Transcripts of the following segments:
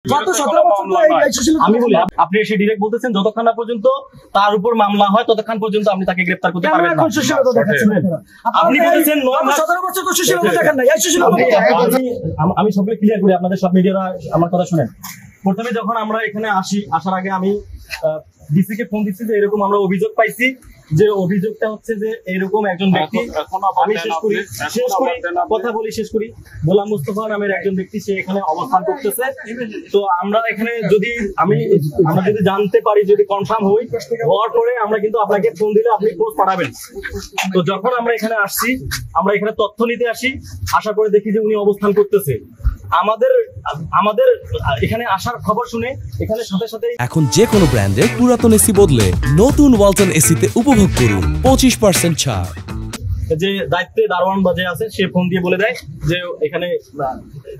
আমি বলি আপনি এসে ডিরেক্ট বলতেছেন যতক্ষণ না পর্যন্ত তার উপর মামলা হয় ততক্ষণ পর্যন্ত আপনি তাকে গ্রেফতার করতে পারবেন না। আপনি বলেছেন 9 মাস 17 বছর তো সুশীলতা দেখেন না। আমি সবগুলো ক্লিয়ার করি, আপনাদের সব মিডিয়ারা আমার কথা শুনেন। প্রথমে যখন আমরা এখানে আসার আগে আমি ডিসি কে ফোন দিচ্ছি যে এরকম আমরা অভিযোগ পাইছি, যে অভিযোগটা হচ্ছে যে এরকম একজন ব্যক্তি, আমি শেষ করি গোলাম মুস্তফা নামের একজন ব্যক্তি সে এখানে অবস্থান করতেছে। তো আমরা এখানে আমরা যদি জানতে পারি, যদি কনফার্ম হওয়ার পরে আমরা কিন্তু আপনাকে ফোন দিলে আপনি খোঁজ পাঠাবেন। তো যখন আমরা এখানে আসছি, আমরা এখানে তথ্য নিতে আসার পরে দেখি যে উনি অবস্থান করতেছে। আমাদের এখানে আসার খবর শুনে এখানে সাথে সাথে এখন যে কোনো ব্র্যান্ডের পুরাতন এসি বদলে নতুন ওয়ালটন এসিতে উপভোগ করুন 25% ছাড়। যে দায়িত্বে দারোয়ান বাজে আছে সে ফোন দিয়ে বলে দেয় যে এখানে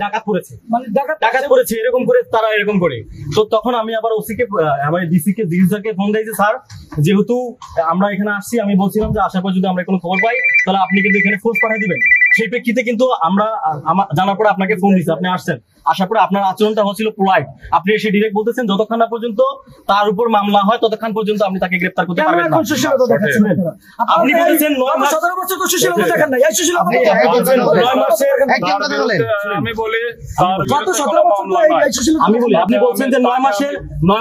ডাকাত পড়েছে, মানে ডাকাত পড়েছে এরকম করে তারা এরকম করে। তো তখন আমি আবার ওসিকে আমার ডিসিকে স্যারকে ফোন দিয়েছি, স্যার যেহেতু আমরা এখানে আসছি, আমি বলছিলাম যে আসার পর যদি আমরা কোনো খবর পাই তাহলে আপনি কিন্তু এখানে ফোর্স পাঠিয়ে দিবেন। সেই প্রেক্ষিতে কিন্তু আমরা জানার পরে আপনাকে ফোন দিচ্ছি, আপনি আসছেন। আসার পরে আপনার আচরণটা হচ্ছিল পোলাইট। আপনি এসে ডিরেক্ট বলতেছেন যতক্ষণ না পর্যন্ত তার উপর মামলা হয় ততক্ষণ পর্যন্ত আপনি তাকে গ্রেফতার করতে পারবেন না। আপনি বলেছেন 9 মাস 17 বছর তো সুশীলতা দেখেন না। এই সুশীলতা আমি বলি আপনি বলছেন যে 9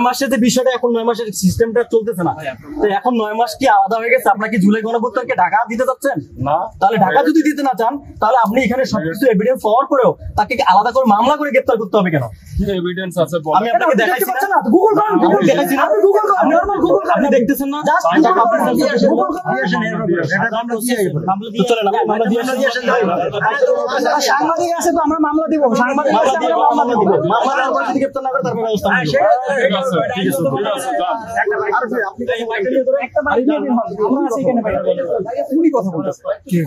মাসের যে বিষয়টা, এখন 9 মাসের সিস্টেমটা চলতেছে না। তো এখন 9 মাস কি আলাদা হয়ে গেছে? আপনাকে জুলাই গণঅভ্যুত্থানকে ঢাকা দিতে যাচ্ছেন না? তাহলে ঢাকা যদি দিতে না চান তাহলে আপনি এখানে সবকিছু এভিডেন্স পাওয়ার পরেও তাকে আলাদা করে মামলা করে গ্রেফতার করতে হবে কেন? এভিডেন্স আছে, আমি আপনাকে দেখাইছি না, গুগল করেন, দেখাইছি না, গুগল করেন, নরমাল গুগল আপনি দেখতেছেন না? চলেন মামলা দিয়ে আসেন। সাংবাদিক আছে তো আমরা মামলা দিব, সাংবাদিক আছে আমরা মামলা দিব। মামলা দেওয়ার পর যদি গ্রেফতার না করে তারপর ব্যবস্থা হবে। ঠিক আছে আপনি বাইরে নিয়ে ধরে একটা বাড়ি নিয়ে হন, আমরা সেখানে বাইরে উনি কথা বলতেছে কি